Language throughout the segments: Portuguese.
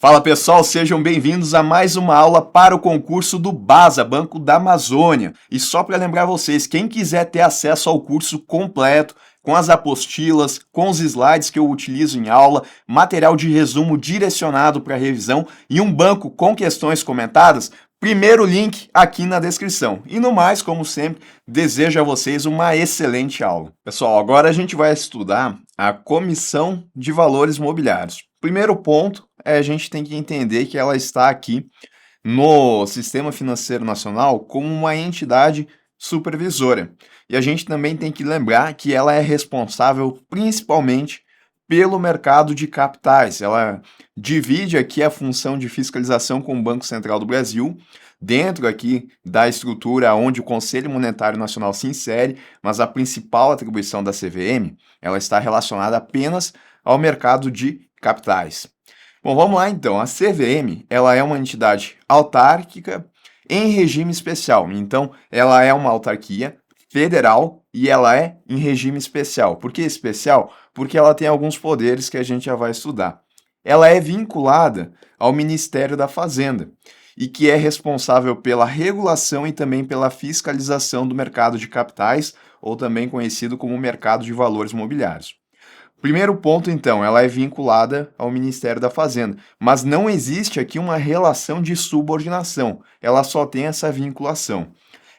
Fala pessoal, sejam bem-vindos a mais uma aula para o concurso do BASA, Banco da Amazônia. E só para lembrar vocês, quem quiser ter acesso ao curso completo, com as apostilas, com os slides que eu utilizo em aula, material de resumo direcionado para revisão e um banco com questões comentadas, primeiro link aqui na descrição. E no mais, como sempre, desejo a vocês uma excelente aula. Pessoal, agora a gente vai estudar a Comissão de Valores Mobiliários. Primeiro ponto a gente tem que entender que ela está aqui no Sistema Financeiro Nacional como uma entidade supervisora. E a gente também tem que lembrar que ela é responsável principalmente pelo mercado de capitais. Ela divide aqui a função de fiscalização com o Banco Central do Brasil, dentro aqui da estrutura onde o Conselho Monetário Nacional se insere, mas a principal atribuição da CVM, ela está relacionada apenas ao mercado de capitais. Bom, vamos lá então. A CVM, ela é uma entidade autárquica em regime especial. Então, ela é uma autarquia federal e ela é em regime especial. Por que especial? Porque ela tem alguns poderes que a gente já vai estudar. Ela é vinculada ao Ministério da Fazenda e que é responsável pela regulação e também pela fiscalização do mercado de capitais, ou também conhecido como mercado de valores mobiliários. Primeiro ponto, então, ela é vinculada ao Ministério da Fazenda, mas não existe aqui uma relação de subordinação, ela só tem essa vinculação.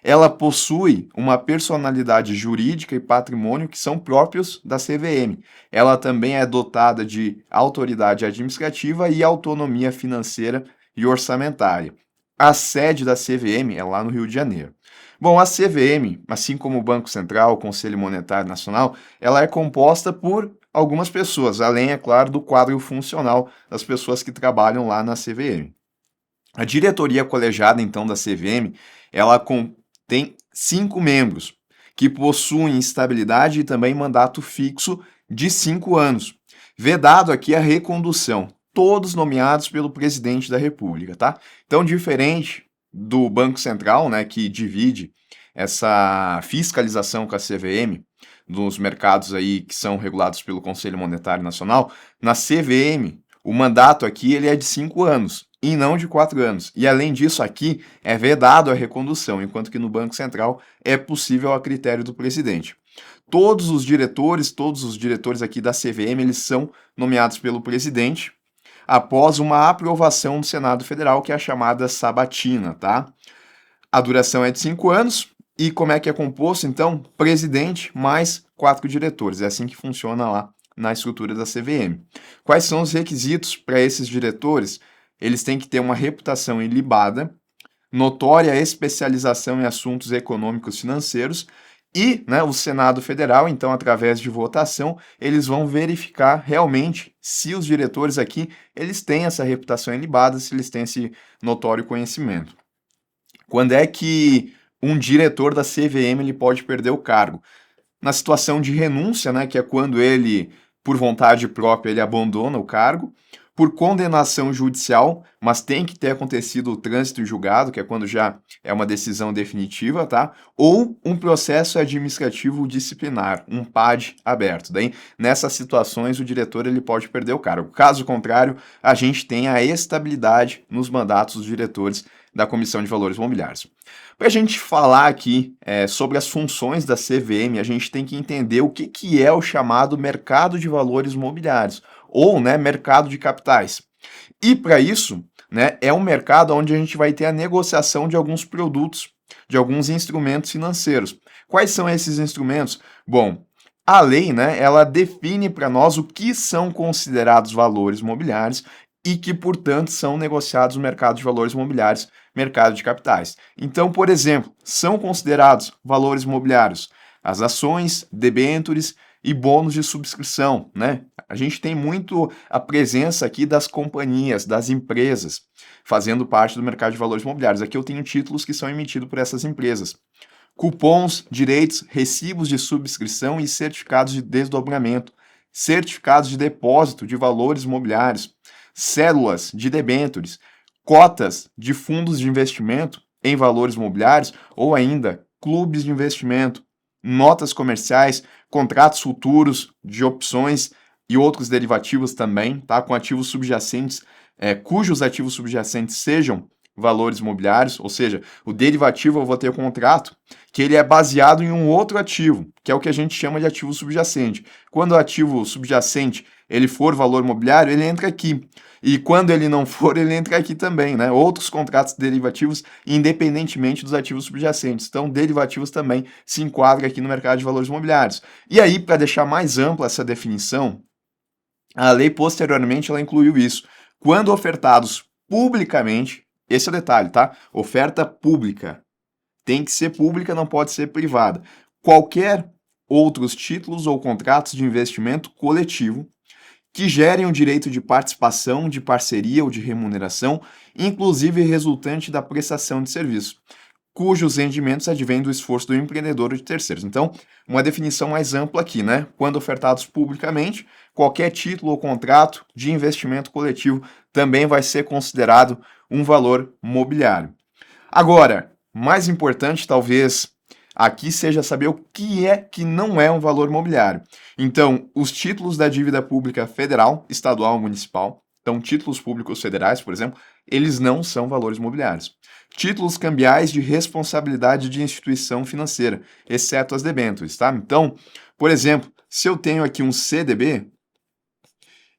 Ela possui uma personalidade jurídica e patrimônio que são próprios da CVM. Ela também é dotada de autoridade administrativa e autonomia financeira e orçamentária. A sede da CVM é lá no Rio de Janeiro. Bom, a CVM, assim como o Banco Central, o Conselho Monetário Nacional, ela é composta por algumas pessoas, além, é claro, do quadro funcional das pessoas que trabalham lá na CVM. A diretoria colegiada, então, da CVM, ela tem 5 membros, que possuem estabilidade e também mandato fixo de 5 anos. Vedado aqui a recondução, todos nomeados pelo presidente da República, tá? Então, diferente do Banco Central, né, que divide essa fiscalização com a CVM, dos mercados aí que são regulados pelo Conselho Monetário Nacional, na CVM, o mandato aqui ele é de 5 anos e não de 4 anos. E além disso aqui é vedado a recondução, enquanto que no Banco Central é possível a critério do presidente. Todos os diretores aqui da CVM, eles são nomeados pelo presidente após uma aprovação do Senado Federal, que é a chamada sabatina, tá? A duração é de 5 anos. E como é que é composto, então? Presidente mais 4 diretores. É assim que funciona lá na estrutura da CVM. Quais são os requisitos para esses diretores? Eles têm que ter uma reputação ilibada, notória especialização em assuntos econômicos financeiros e, né, o Senado Federal, então, através de votação, eles vão verificar realmente se os diretores aqui eles têm essa reputação ilibada, se eles têm esse notório conhecimento. Quando é que um diretor da CVM ele pode perder o cargo? Na situação de renúncia, né, que é quando ele, por vontade própria, ele abandona o cargo, por condenação judicial, mas tem que ter acontecido o trânsito em julgado, que é quando já é uma decisão definitiva, tá? Ou um processo administrativo disciplinar, um PAD aberto. Daí, nessas situações, o diretor ele pode perder o cargo. Caso contrário, a gente tem a estabilidade nos mandatos dos diretores da Comissão de Valores Mobiliários. Para a gente falar aqui sobre as funções da CVM, a gente tem que entender o que é o chamado mercado de valores mobiliários, ou, né, mercado de capitais. E para isso, né, é um mercado onde a gente vai ter a negociação de alguns produtos, de alguns instrumentos financeiros. Quais são esses instrumentos? Bom, a lei, né, ela define para nós o que são considerados valores mobiliários e que, portanto, são negociados no mercado de valores mobiliários, mercado de capitais. Então, por exemplo, são considerados valores mobiliários as ações, debêntures e bônus de subscrição, né? A gente tem muito a presença aqui das companhias, das empresas, fazendo parte do mercado de valores mobiliários. Aqui eu tenho títulos que são emitidos por essas empresas. Cupons, direitos, recibos de subscrição e certificados de desdobramento, certificados de depósito de valores mobiliários, cédulas de debêntures, cotas de fundos de investimento em valores mobiliários ou ainda clubes de investimento, notas comerciais, contratos futuros de opções e outros derivativos também, tá? Com ativos subjacentes cujos ativos subjacentes sejam valores imobiliários, ou seja, o derivativo eu vou ter um contrato que ele é baseado em um outro ativo, que é o que a gente chama de ativo subjacente. Quando o ativo subjacente ele for valor imobiliário, ele entra aqui. E quando ele não for, ele entra aqui também, né? Outros contratos derivativos, independentemente dos ativos subjacentes. Então, derivativos também se enquadra aqui no mercado de valores imobiliários. E aí, para deixar mais ampla essa definição, a lei posteriormente ela incluiu isso. Quando ofertados publicamente, esse é o detalhe, tá? Oferta pública. Tem que ser pública, não pode ser privada. Qualquer outros títulos ou contratos de investimento coletivo que gerem o direito de participação, de parceria ou de remuneração, inclusive resultante da prestação de serviço, cujos rendimentos advêm do esforço do empreendedor ou de terceiros. Então, uma definição mais ampla aqui, né? Quando ofertados publicamente, qualquer título ou contrato de investimento coletivo também vai ser considerado um valor mobiliário. Agora, mais importante talvez aqui seja saber o que é que não é um valor mobiliário. Então, os títulos da dívida pública federal, estadual, municipal, então títulos públicos federais, por exemplo, eles não são valores mobiliários. Títulos cambiais de responsabilidade de instituição financeira, exceto as debêntures, tá? Então, por exemplo, se eu tenho aqui um CDB,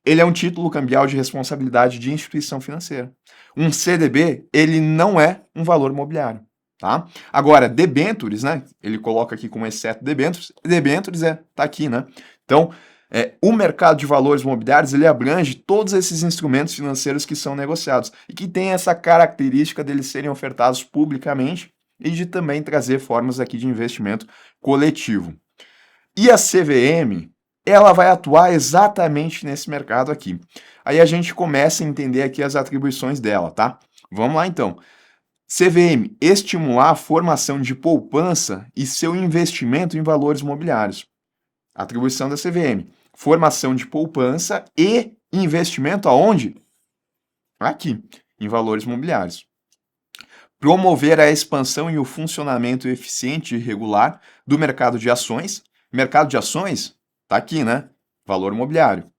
ele é um título cambial de responsabilidade de instituição financeira. Um CDB, ele não é um valor mobiliário. Tá? Agora, debêntures, né? Ele coloca aqui como exceto debêntures tá aqui, né? Então, o mercado de valores mobiliários, ele abrange todos esses instrumentos financeiros que são negociados e que tem essa característica deles serem ofertados publicamente e de também trazer formas aqui de investimento coletivo. E a CVM, ela vai atuar exatamente nesse mercado aqui. Aí a gente começa a entender aqui as atribuições dela, tá? Vamos lá então. CVM, estimular a formação de poupança e seu investimento em valores mobiliários. Atribuição da CVM, formação de poupança e investimento aonde? Aqui, em valores mobiliários. Promover a expansão e o funcionamento eficiente e regular do mercado de ações. Mercado de ações, tá aqui, né? Valor mobiliário.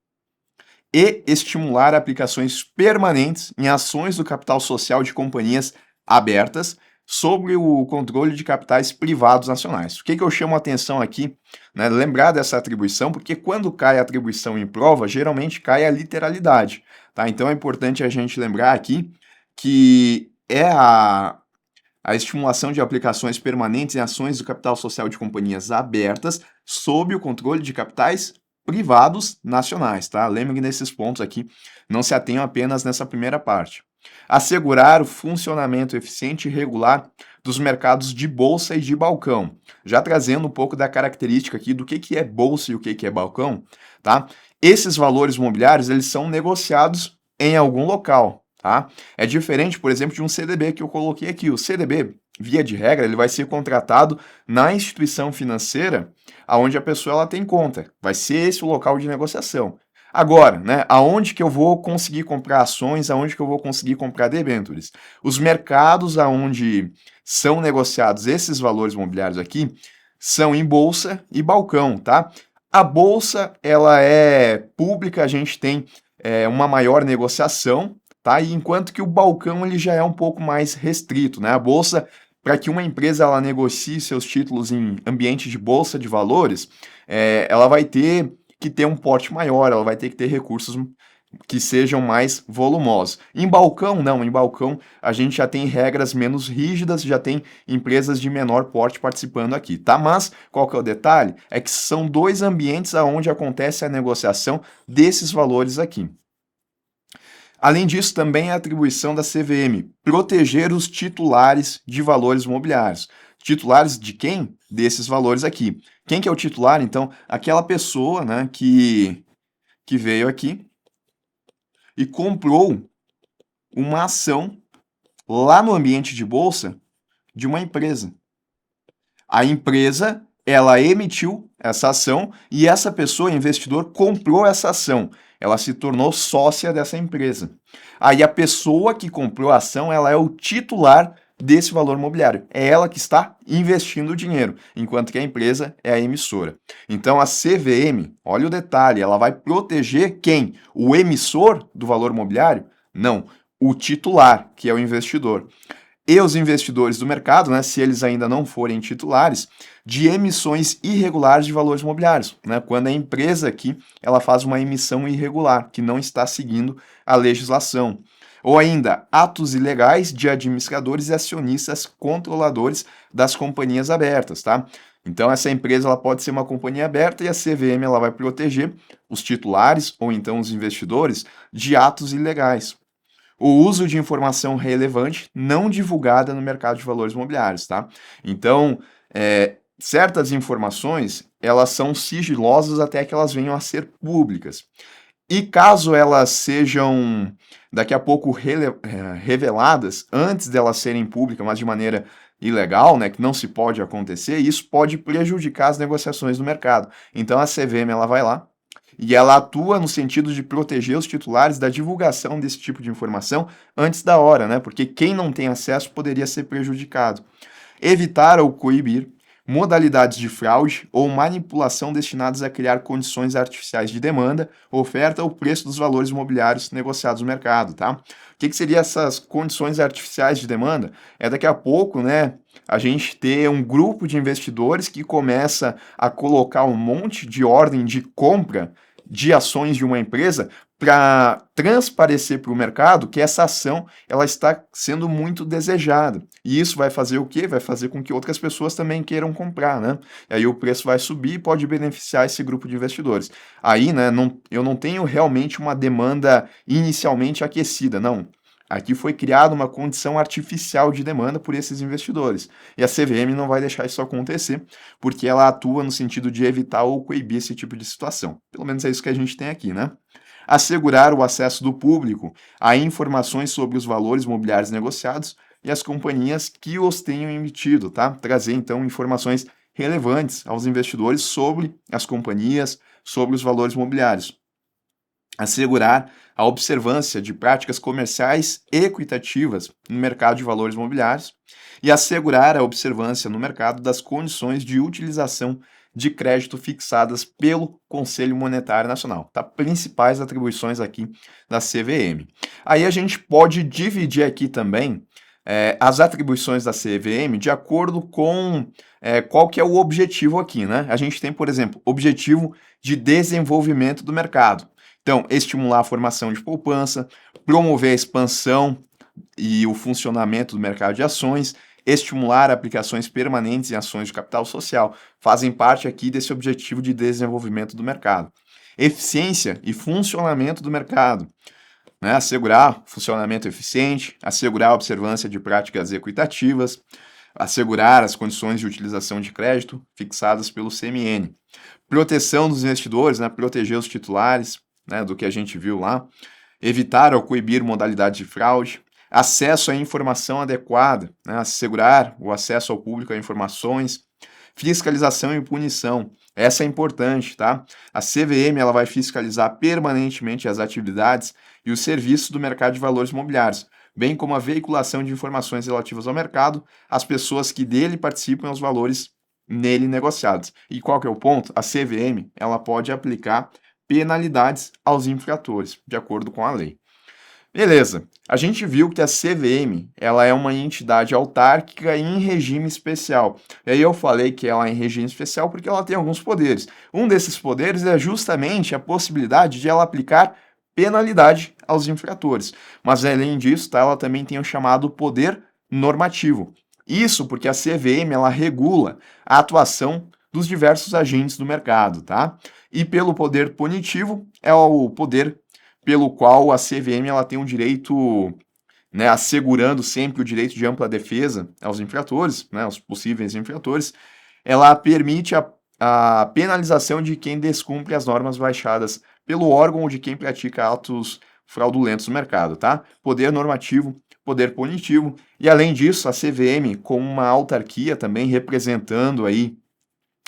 E estimular aplicações permanentes em ações do capital social de companhias abertas sobre o controle de capitais privados nacionais. O que eu chamo a atenção aqui, né, lembrar dessa atribuição, porque quando cai a atribuição em prova, geralmente cai a literalidade, tá? Então é importante a gente lembrar aqui que é a estimulação de aplicações permanentes em ações do capital social de companhias abertas sob o controle de capitais privados nacionais, tá? Lembrem desses pontos aqui, não se atenham apenas nessa primeira parte. Assegurar o funcionamento eficiente e regular dos mercados de bolsa e de balcão. Já trazendo um pouco da característica aqui do que é bolsa e o que é balcão, tá? Esses valores mobiliários, eles são negociados em algum local, tá? É diferente, por exemplo, de um CDB que eu coloquei aqui. O CDB, via de regra, ele vai ser contratado na instituição financeira onde a pessoa ela tem conta. Vai ser esse o local de negociação. Agora, né, aonde que eu vou conseguir comprar ações, aonde que eu vou conseguir comprar debêntures? Os mercados aonde são negociados esses valores imobiliários aqui são em bolsa e balcão, tá? A bolsa, ela é pública, a gente tem uma maior negociação, tá? E enquanto que o balcão, ele já é um pouco mais restrito, né? A bolsa, para que uma empresa ela negocie seus títulos em ambiente de bolsa de valores, ela vai ter que ter um porte maior, ela vai ter que ter recursos que sejam mais volumosos. Em balcão, não. Em balcão, a gente já tem regras menos rígidas, já tem empresas de menor porte participando aqui, tá? Mas, qual que é o detalhe? É que são dois ambientes onde acontece a negociação desses valores aqui. Além disso, também a atribuição da CVM, proteger os titulares de valores mobiliários. Titulares de quem? Desses valores aqui. Quem que é o titular, então? Aquela pessoa, né, que veio aqui e comprou uma ação lá no ambiente de bolsa de uma empresa. A empresa, ela emitiu essa ação e essa pessoa, investidor, comprou essa ação. Ela se tornou sócia dessa empresa. Aí a pessoa que comprou a ação, ela é o titular desse valor mobiliário. É ela que está investindo o dinheiro, enquanto que a empresa é a emissora. Então a CVM, olha o detalhe, ela vai proteger quem? O emissor do valor mobiliário? Não, o titular, que é o investidor. E os investidores do mercado, né, se eles ainda não forem titulares, de emissões irregulares de valores imobiliários, né, quando a empresa aqui ela faz uma emissão irregular, que não está seguindo a legislação. Ou ainda, atos ilegais de administradores e acionistas controladores das companhias abertas, tá? Então, essa empresa ela pode ser uma companhia aberta e a CVM ela vai proteger os titulares ou então os investidores de atos ilegais. O uso de informação relevante não divulgada no mercado de valores imobiliários, tá? Então, certas informações, elas são sigilosas até que elas venham a ser públicas. E caso elas sejam daqui a pouco reveladas antes delas serem públicas, mas de maneira ilegal, né, que não se pode acontecer, isso pode prejudicar as negociações no mercado. Então a CVM ela vai lá e ela atua no sentido de proteger os titulares da divulgação desse tipo de informação antes da hora, né? Porque quem não tem acesso poderia ser prejudicado. Evitar ou coibir modalidades de fraude ou manipulação destinadas a criar condições artificiais de demanda, oferta ou preço dos valores imobiliários negociados no mercado, tá? O que seriam essas condições artificiais de demanda? É daqui a pouco, né, a gente ter um grupo de investidores que começa a colocar um monte de ordem de compra de ações de uma empresa para transparecer para o mercado que essa ação ela está sendo muito desejada. E isso vai fazer o quê? Vai fazer com que outras pessoas também queiram comprar, né? E aí o preço vai subir e pode beneficiar esse grupo de investidores. Aí, né, eu não tenho realmente uma demanda inicialmente aquecida, não. Aqui foi criada uma condição artificial de demanda por esses investidores. E a CVM não vai deixar isso acontecer, porque ela atua no sentido de evitar ou coibir esse tipo de situação. Pelo menos é isso que a gente tem aqui, né? Assegurar o acesso do público a informações sobre os valores imobiliários negociados e as companhias que os tenham emitido, tá? Trazer então informações relevantes aos investidores sobre as companhias, sobre os valores imobiliários. Assegurar a observância de práticas comerciais equitativas no mercado de valores imobiliários e assegurar a observância no mercado das condições de utilização de crédito fixadas pelo Conselho Monetário Nacional, tá? Principais atribuições aqui da CVM. Aí a gente pode dividir aqui também as atribuições da CVM de acordo com qual que é o objetivo aqui, né? A gente tem, por exemplo, objetivo de desenvolvimento do mercado. Então, estimular a formação de poupança, promover a expansão e o funcionamento do mercado de ações, estimular aplicações permanentes em ações de capital social, fazem parte aqui desse objetivo de desenvolvimento do mercado. Eficiência e funcionamento do mercado, né? Assegurar funcionamento eficiente, assegurar a observância de práticas equitativas, assegurar as condições de utilização de crédito fixadas pelo CMN. Proteção dos investidores, né? Proteger os titulares, né? Do que a gente viu lá. Evitar ou coibir modalidade de fraude, acesso à informação adequada, né? Assegurar o acesso ao público a informações, fiscalização e punição. Essa é importante, tá? A CVM ela vai fiscalizar permanentemente as atividades e os serviços do mercado de valores imobiliários, bem como a veiculação de informações relativas ao mercado, as pessoas que dele participam e os valores nele negociados. E qual que é o ponto? A CVM ela pode aplicar penalidades aos infratores, de acordo com a lei. Beleza, a gente viu que a CVM ela é uma entidade autárquica em regime especial. E aí eu falei que ela é em regime especial porque ela tem alguns poderes. Um desses poderes é justamente a possibilidade de ela aplicar penalidade aos infratores. Mas além disso, tá, ela também tem o chamado poder normativo. Isso porque a CVM ela regula a atuação dos diversos agentes do mercado, tá? E pelo poder punitivo é o poder pelo qual a CVM ela tem um direito, né, assegurando sempre o direito de ampla defesa aos infratores, né, aos possíveis infratores, ela permite a penalização de quem descumpre as normas baixadas pelo órgão ou de quem pratica atos fraudulentos no mercado, tá? Poder normativo, poder punitivo, e além disso, a CVM, como uma autarquia também representando aí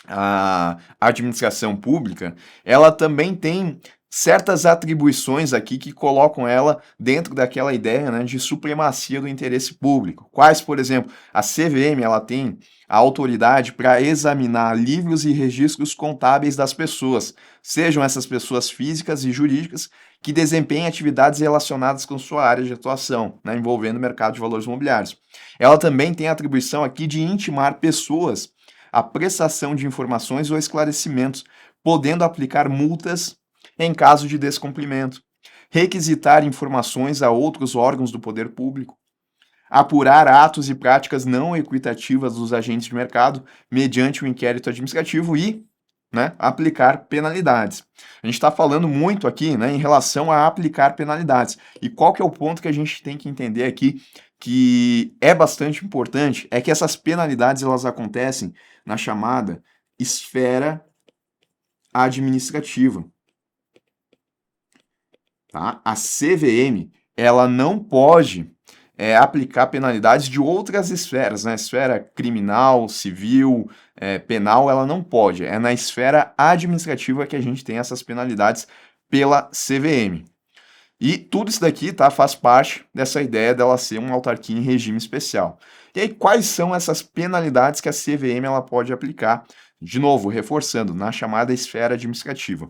a administração pública, ela também tem certas atribuições aqui que colocam ela dentro daquela ideia, né, de supremacia do interesse público. Quais, por exemplo, a CVM ela tem a autoridade para examinar livros e registros contábeis das pessoas, sejam essas pessoas físicas e jurídicas que desempenhem atividades relacionadas com sua área de atuação, né, envolvendo o mercado de valores imobiliários. Ela também tem a atribuição aqui de intimar pessoas à prestação de informações ou esclarecimentos, podendo aplicar multas em caso de descumprimento, requisitar informações a outros órgãos do poder público, apurar atos e práticas não equitativas dos agentes de mercado mediante o inquérito administrativo e, né, aplicar penalidades. A gente está falando muito aqui, né, em relação a aplicar penalidades. E qual que é o ponto que a gente tem que entender aqui que é bastante importante? É que essas penalidades elas acontecem na chamada esfera administrativa. Tá? A CVM ela não pode aplicar penalidades de outras esferas, né? Esfera criminal, civil, penal, ela não pode. É na esfera administrativa que a gente tem essas penalidades pela CVM. E tudo isso daqui, tá, faz parte dessa ideia dela ser uma autarquia em regime especial. E aí, quais são essas penalidades que a CVM ela pode aplicar? De novo, reforçando, na chamada esfera administrativa.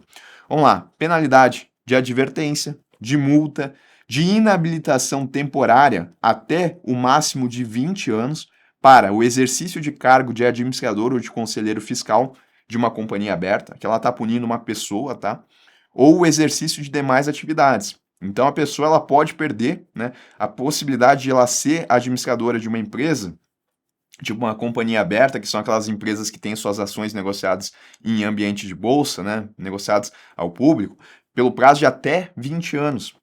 Vamos lá, penalidade de advertência, de multa, de inabilitação temporária até o máximo de 20 anos para o exercício de cargo de administrador ou de conselheiro fiscal de uma companhia aberta, que ela está punindo uma pessoa, tá? Ou o exercício de demais atividades. Então a pessoa ela pode perder, né, a possibilidade de ela ser administradora de uma empresa, de uma companhia aberta, que são aquelas empresas que têm suas ações negociadas em ambiente de bolsa, né, negociadas ao público, pelo prazo de até 20 anos.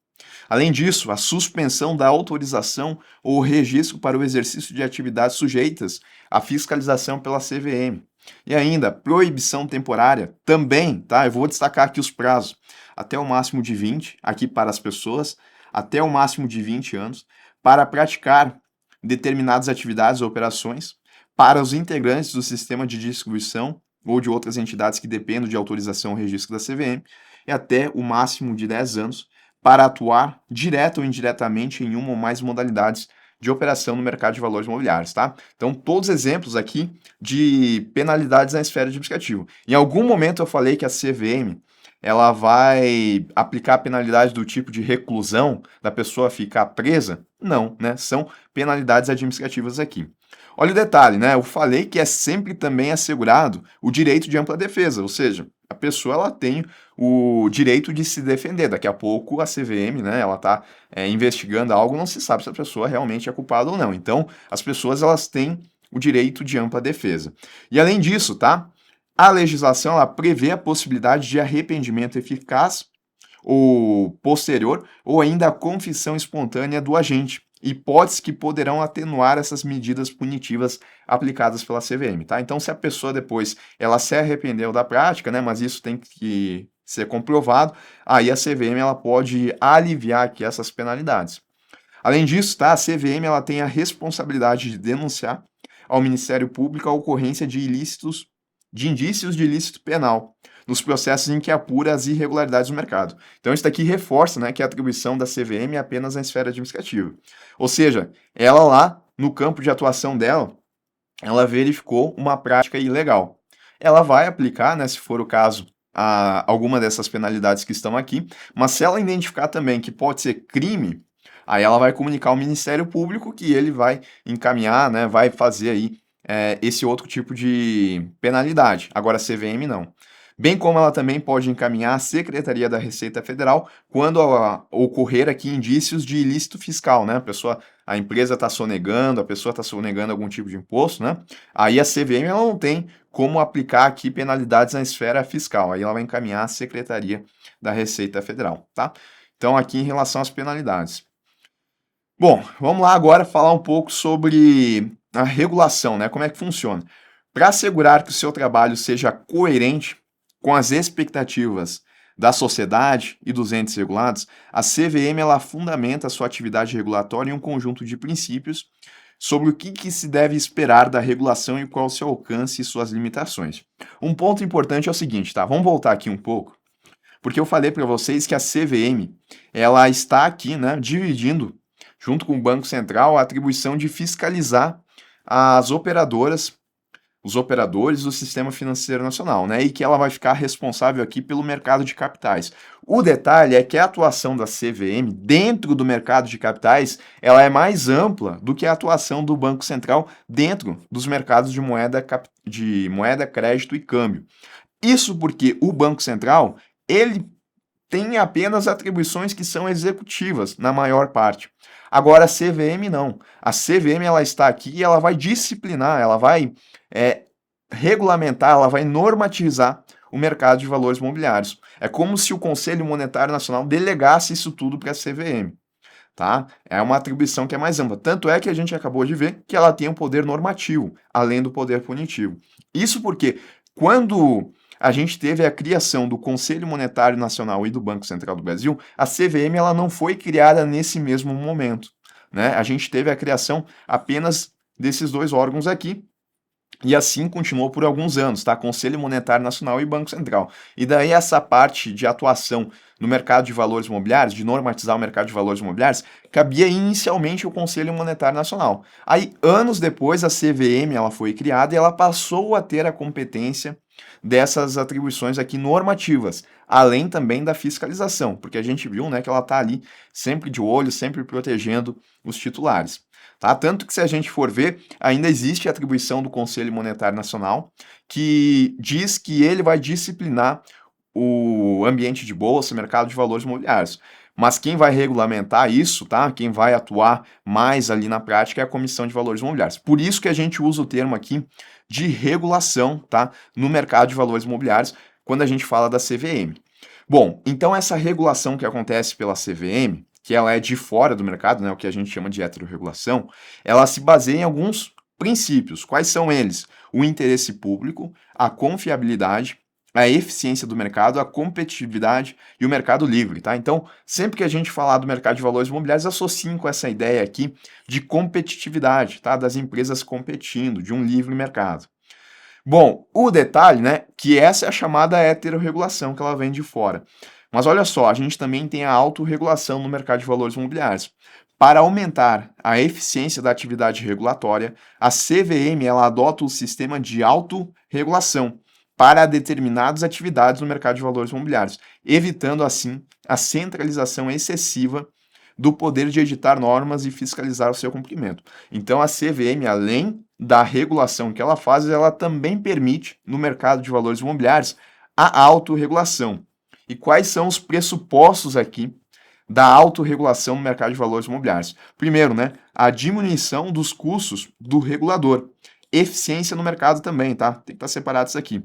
Além disso, a suspensão da autorização ou registro para o exercício de atividades sujeitas à fiscalização pela CVM. E ainda, proibição temporária, também, tá? Eu vou destacar aqui os prazos. Até o máximo de 20, aqui para as pessoas, até o máximo de 20 anos, para praticar determinadas atividades ou operações, para os integrantes do sistema de distribuição ou de outras entidades que dependam de autorização ou registro da CVM, e até o máximo de 10 anos, para atuar direta ou indiretamente em uma ou mais modalidades de operação no mercado de valores imobiliários, tá? Então, todos exemplos aqui de penalidades na esfera administrativa. Em algum momento eu falei que a CVM ela vai aplicar penalidade do tipo de reclusão, da pessoa ficar presa? Não, né? São penalidades administrativas aqui. Olha o detalhe, né? Eu falei que é sempre também assegurado o direito de ampla defesa, ou seja, a pessoa ela tem o direito de se defender. Daqui a pouco a CVM, né, ela está investigando algo, não se sabe se a pessoa realmente é culpada ou não. Então, as pessoas elas têm o direito de ampla defesa. E além disso, tá? A legislação ela prevê a possibilidade de arrependimento eficaz ou posterior ou ainda a confissão espontânea do agente. Hipóteses que poderão atenuar essas medidas punitivas aplicadas pela CVM, tá? Então, se a pessoa depois ela se arrependeu da prática, né, mas isso tem que ser comprovado, aí a CVM ela pode aliviar aqui essas penalidades. Além disso, tá, a CVM ela tem a responsabilidade de denunciar ao Ministério Público a ocorrência de ilícitos, de indícios de ilícito penal, nos processos em que apura as irregularidades do mercado. Então, isso daqui reforça, né, que a atribuição da CVM é apenas na esfera administrativa. Ou seja, ela lá, no campo de atuação dela, ela verificou uma prática ilegal. Ela vai aplicar, né, se for o caso, alguma dessas penalidades que estão aqui, mas se ela identificar também que pode ser crime, aí ela vai comunicar ao Ministério Público que ele vai encaminhar, né, vai fazer aí esse outro tipo de penalidade. Agora, a CVM não. Bem como ela também pode encaminhar à Secretaria da Receita Federal quando ocorrer aqui indícios de ilícito fiscal, né? A empresa está sonegando, a pessoa está sonegando algum tipo de imposto, né? Aí a CVM ela não tem como aplicar aqui penalidades na esfera fiscal. Aí ela vai encaminhar à Secretaria da Receita Federal, tá? Então, aqui em relação às penalidades. Bom, vamos lá agora falar um pouco sobre a regulação, né? Como é que funciona? Para assegurar que o seu trabalho seja coerente com as expectativas da sociedade e dos entes regulados, a CVM ela fundamenta a sua atividade regulatória em um conjunto de princípios sobre o que se deve esperar da regulação e qual o seu alcance e suas limitações. Um ponto importante é o seguinte, tá? Vamos voltar aqui um pouco Porque eu falei para vocês que a CVM, ela está aqui, né, dividindo, junto com o Banco Central, a atribuição de fiscalizar as operadoras, os operadores do sistema financeiro nacional, né? E que ela vai ficar responsável aqui pelo mercado de capitais. O detalhe é que a atuação da CVM dentro do mercado de capitais, ela é mais ampla do que a atuação do Banco Central dentro dos mercados de moeda, crédito e câmbio. Isso porque o Banco Central, ele tem apenas atribuições que são executivas, na maior parte. Agora, a CVM não. A CVM ela está aqui e ela vai disciplinar, ela vai regulamentar, ela vai normatizar o mercado de valores imobiliários. É como se o Conselho Monetário Nacional delegasse isso tudo para a CVM. Tá? É uma atribuição que é mais ampla. Tanto é que a gente acabou de ver que ela tem um poder normativo, além do poder punitivo. Isso porque, quando a gente teve a criação do Conselho Monetário Nacional e do Banco Central do Brasil, a CVM ela não foi criada nesse mesmo momento, né? A gente teve a criação apenas desses dois órgãos aqui, e assim continuou por alguns anos, tá? Conselho Monetário Nacional e Banco Central. E daí essa parte de atuação no mercado de valores imobiliários, de normatizar o mercado de valores imobiliários, cabia inicialmente ao Conselho Monetário Nacional. Aí, anos depois, a CVM ela foi criada e ela passou a ter a competência dessas atribuições aqui normativas, além também da fiscalização, porque a gente viu, né, que ela está ali sempre de olho, sempre protegendo os titulares. Tá? Tanto que, se a gente for ver, ainda existe a atribuição do Conselho Monetário Nacional, que diz que ele vai disciplinar o ambiente de bolsa, mercado de valores imobiliários. Mas quem vai regulamentar isso, tá? Quem vai atuar mais ali na prática é a Comissão de Valores Imobiliários. Por isso que a gente usa o termo aqui de regulação, tá? No mercado de valores imobiliários, quando a gente fala da CVM. Bom, então essa regulação que acontece pela CVM, que ela é de fora do mercado, né, o que a gente chama de heterorregulação, ela se baseia em alguns princípios. Quais são eles? O interesse público, a confiabilidade, a eficiência do mercado, a competitividade e o mercado livre, tá? Então, sempre que a gente falar do mercado de valores imobiliários, associem com essa ideia aqui de competitividade, tá? Das empresas competindo, de um livre mercado. Bom, o detalhe, né, que essa é a chamada heterorregulação, que ela vem de fora. Mas olha só, a gente também tem a autorregulação no mercado de valores imobiliários. Para aumentar a eficiência da atividade regulatória, a CVM ela adota o sistema de autorregulação para determinadas atividades no mercado de valores imobiliários, evitando assim a centralização excessiva do poder de editar normas e fiscalizar o seu cumprimento. Então a CVM, além da regulação que ela faz, ela também permite no mercado de valores imobiliários a autorregulação. E quais são os pressupostos aqui da autorregulação no mercado de valores imobiliários? Primeiro, né, a diminuição dos custos do regulador. Eficiência no mercado também, tá? Tem que estar separado isso aqui.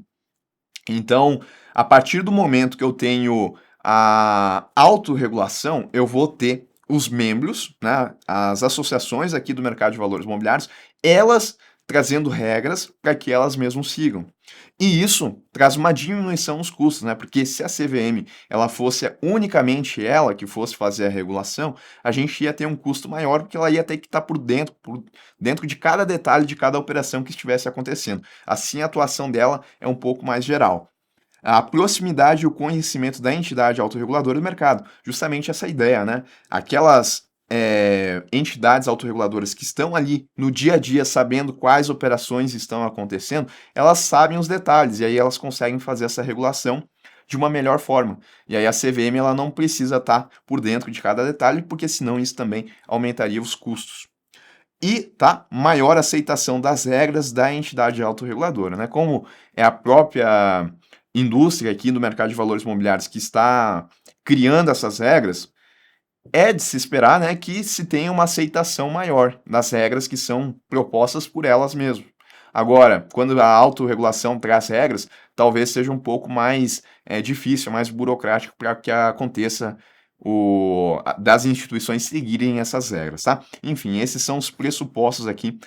Então, a partir do momento que eu tenho a autorregulação, eu vou ter os membros, né, as associações aqui do mercado de valores imobiliários, elas trazendo regras para que elas mesmas sigam. E isso traz uma diminuição nos custos, né? Porque se a CVM ela fosse unicamente ela que fosse fazer a regulação, a gente ia ter um custo maior, porque ela ia ter que estar por dentro de cada detalhe de cada operação que estivesse acontecendo. Assim, a atuação dela é um pouco mais geral. A proximidade e o conhecimento da entidade autorreguladora do mercado. Justamente essa ideia, né? Aquelas entidades autorreguladoras que estão ali no dia a dia sabendo quais operações estão acontecendo, elas sabem os detalhes e aí elas conseguem fazer essa regulação de uma melhor forma. E aí a CVM ela não precisa estar por dentro de cada detalhe, porque senão isso também aumentaria os custos. E tá, maior aceitação das regras da entidade autorreguladora, né? Como é a própria indústria aqui do mercado de valores imobiliários que está criando essas regras, é de se esperar, né, que se tenha uma aceitação maior das regras que são propostas por elas mesmas. Agora, quando a autorregulação traz regras, talvez seja um pouco mais difícil, mais burocrático para que aconteça das instituições seguirem essas regras, tá? Enfim, esses são os pressupostos aqui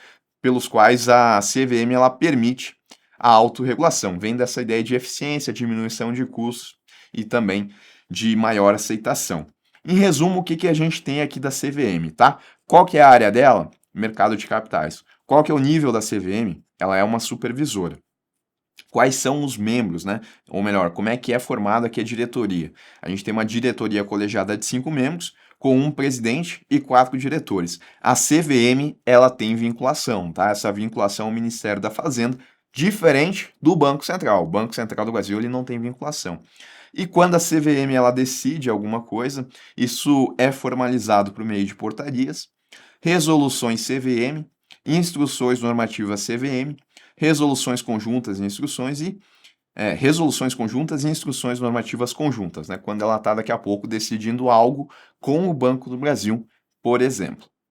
pelos quais a CVM ela permite a autorregulação. Vem dessa ideia de eficiência, diminuição de custos e também de maior aceitação. Em resumo, o que a gente tem aqui da CVM, tá? Qual que é a área dela? Mercado de capitais. Qual que é o nível da CVM? Ela é uma supervisora. Quais são os membros, né? Ou melhor, como é que é formada aqui a diretoria? A gente tem uma diretoria colegiada de 5 membros, com um presidente e 4 diretores. A CVM, ela tem vinculação, tá? Essa vinculação ao Ministério da Fazenda, diferente do Banco Central. O Banco Central do Brasil, ele não tem vinculação. E quando a CVM, ela decide alguma coisa, isso é formalizado por meio de portarias, resoluções CVM, instruções normativas CVM, resoluções conjuntas e instruções e resoluções conjuntas e instruções normativas conjuntas, né? Quando ela está daqui a pouco decidindo algo com o Banco do Brasil, por exemplo.